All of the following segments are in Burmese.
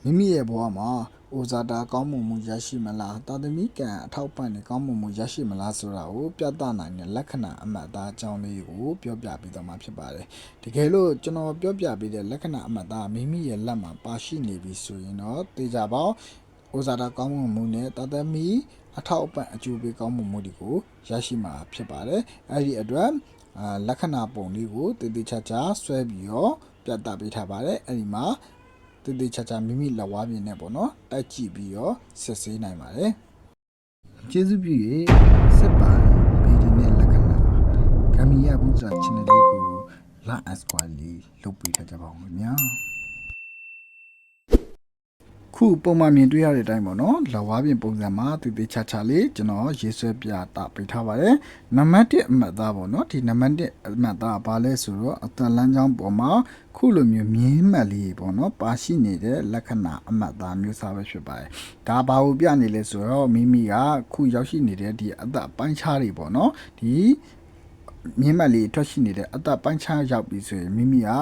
မိမိရဲ့ဘဝမှာအိုဇာတာကောင်းမှုရရှိမလားတာသမီကံအထောက်ပံ့နေကောင်းမှုရရှိမလားဆိုတာကိုပြသနိုင်တဲ့လက္ခဏာအမှတ်အသားအကြောင်းလေးကိုပြောပြပေးတော့မှာဖြစ်ပါတယ်တကယ်လို့ကျွန်တော်ပြောပြပေးတဲ့လက္ခဏာအမှတ်အသားမိမိရဲ့လက်မှာပါရှိနေပြီဆိုရင်တော့တေချာပေါင်းအိုဇာတာကောင်းမှုနဲ့တာသမီအထောက်အပံ့အကျိုးပေးကောင်းမှုတွေကိုရရှိမှာဖြစ်ပါတယ်အဲ့ဒီအတွက်လက္ခဏာပုံလေးကိုတည်တည်ချာချာဆွဲပြီးတော့ပြသပေးထားပါတယ်အဲ့ဒီမှာတည်တည်ချာချာမိမိလက်ဝါးပြင်းနဲ့ပေါ့နော်တိုက်ကြည့်ပြီးတော့ဆက်ဆေးနိုင်ပါတယ်ကျေးဇူးပြု၍စစ်ပါဗီဒီနဲ့လက္ခဏာဂမ်ဘီယာဘူးဇာ channel လေးကို like and subscribe လေးလုပ်ပေးထားကြပါဦးခင်ဗျာခုပုံမှန်မြင်တွေ့ရတဲ့အတိုင်းပေါ့နော်လက်ဝါးပြင်ပုံစံမှာတည်တည်ချာချာလေးကျွန်တော်ရေးဆွဲပြတာပေးထားပါတယ်နံပါတ်1အမှတ်သားပေါ့နော်ဒီနံပါတ်1အမှတ်သားဘာလဲဆိုတော့အတန်လန်းချောင်းပေါ်မှာခုလိုမျိုးမြင်းမှတ်လေးပေါ့နော်ပါရှိနေတဲ့လက္ခဏာအမှတ်သားမျိုးစားပဲဖြစ်ပါတယ်ဒါဘာကိုပြနေလဲဆိုတော့မိမိကခုရောက်ရှိနေတဲ့ဒီအသက်ပိုင်းခြားတွေပေါ့နော်ဒီမြင်းမလေးထွက်ရှိနေတဲ့အသက်ပိုင်းခြားရောက်ပြီဆိုရင်မိမိဟာ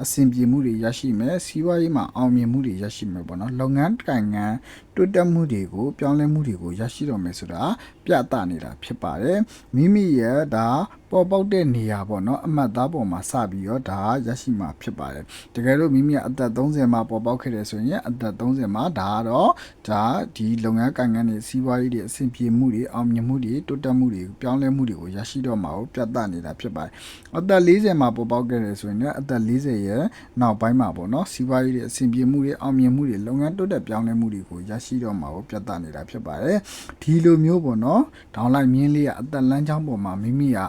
အဆင်ပြေမှုတွေရရှိမယ်စီးပွားရေးမှာအောင်မြင်မှုတွေရရှိမယ်ပေါ့နော်လုပ်ငန်းကိုင်ငန်းတိုးတက်မှုတွေကိုပြောင်းလဲမှုတွေကိုရရှိတော့မယ်ဆိုတာပြသနေတာဖြစ်ပါတယ်မိမိရဲ့ဒါပေါ်ပေါက်တဲ့နေရာပေါ့နော်အမှတ်သားပေါ်မှာစပြီးတော့ဒါရရှိမှာဖြစ်ပါတယ်တကယ်လို့မိမိကအသက်30မှာပေါ်ပေါက်ခဲ့တယ်ဆိုရင်အသက်30မှာဒါကတော့ဒါဒီလုပ်ငန်းကိုင်ငန်းတွေစီးပွားရေးတွေအဆင်ပြေမှုတွေအောင်မြင်မှုတွေတိုးတက်မှုတွေပြောင်းလဲမှုတွေကိုရရှိတော့မှာကိုပြသနေတာဖြစ်ပါတယ်အသက်40မှာပေါ်ပေါက်ခဲ့တယ်ဆိုရင်လည်းအသက်40ရဲ့နောက်ပိုင်းမှာပေါ့နော်စီးပွားရေးတွေအဆင်ပြေမှုတွေအောင်မြင်မှုတွေလုပ်ငန်းတိုးတက်ပြောင်းလဲမှုတွေကိုရရှိတော့မှာကိုပြသနေတာဖြစ်ပါတယ်ဒီလိုမျိုးပေါ့နော်ဒေါင်းလိုက်မြင်းလေးကအသက်လမ်းကြောင်းပေါ်မှာမိမိက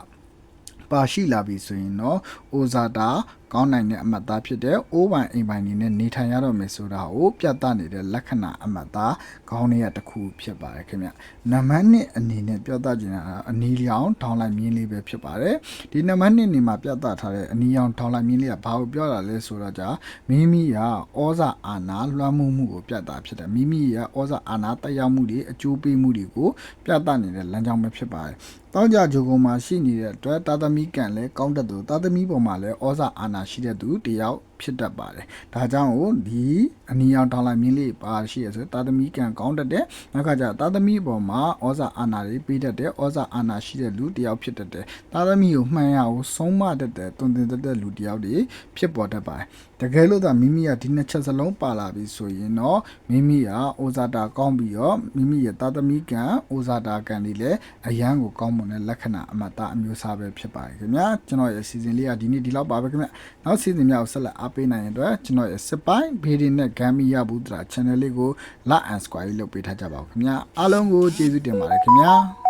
ပါရှိလာပြီဆိုရင်တော့အိုဇာတာကောင်းနိုင်တဲ့အမှတ်သားဖြစ်တဲ့အိုးပိုင်အိမ်ပိုင်နေနဲ့နေထိုင်ရတော့မယ်ဆိုတာကိုပြသနေတဲ့လက္ခဏာအမှတ်သားခေါင်းလေးတစ်ခုဖြစ်ပါတယ်ခင်ဗျနံပါတ်1အနေနဲ့ပြသခြင်းကအနီရောင်ထောင်းလိုက်မြင်းလေးပဲဖြစ်ပါတယ်ဒီနံပါတ်2နေမှာပြသထားတဲ့အနီရောင်ထောင်းလိုက်မြင်းလေးကဘာကိုပြောတာလဲဆိုတော့じゃမိမိကဩဇာအာဏာလွှမ်းမိုးမှုကိုပြသဖြစ်တယ်မိမိရဲ့ဩဇာအာဏာတက်ရောက်မှုတွေအကျိုးပေးမှုတွေကိုပြသနေတဲ့လမ်းကြောင်းပဲဖြစ်ပါတယ်တောင်းကြဂျိုကုံမှာရှိနေတဲ့အတွက်တာသမီကံလည်းကောင်းတဲ့သူတာသမီပေါ်မှာလည်းဩဇာအာဏာရှိတဲ့သူတယောက်ဖြစ်တတ်ပါတယ်ဒါကြောင့်ဒီအနီရောင်ထောင်းလိုက်မြင်းလေးပါရှိရဆိုတာသမီကံကောင်းတတ်တဲ့နောက်ကကြတာသမီပေါ်မှာဩဇာအာဏာတွေပေးတတ်တဲ့ဩဇာအာဏာရှိတဲ့လူတယောက်ဖြစ်တတ်တယ်တာသမီကိုမှန်ရအောင်ဆုံးမတတ်တဲ့တွင်တင်တတ်တဲ့လူတယောက်တွေဖြစ်ပေါ်တတ်ပါတယ်တကယ်လို့သာမိမိကဒီနှစ်ချက်စလုံးပါလာပြီဆိုရင်တော့မိမိကဩဇာတာကောင်းပြီးတော့မိမိရဲ့တာသမီကံဩဇာတာကံတွေလည်းအရန်ကိုကောင်းမွန်တဲ့လက္ခဏာအမှတ်သားအမျိုးအစားပဲဖြစ်ပါတယ်ခင်ဗျာကျွန်တော်ရဲ့စီစဉ်လေးကဒီနေ့ဒီလောက်ပါပဲခင်ဗျာနောက်စီစဉ်များကိုဆက်လက်အားပေးနိုင်ရင်အတွက်ကျွန်တော်ရဲ့စစ်ပိုင်းဗီဒီနဲ့ဂမ်ဘီယာဘူးတရာ channel လေးကို like and subscribe လုပ်ပေးထားကြပါဦးခင်ဗျာအားလုံးကိုကျေးဇူးတင်ပါတယ်ခင်ဗျာ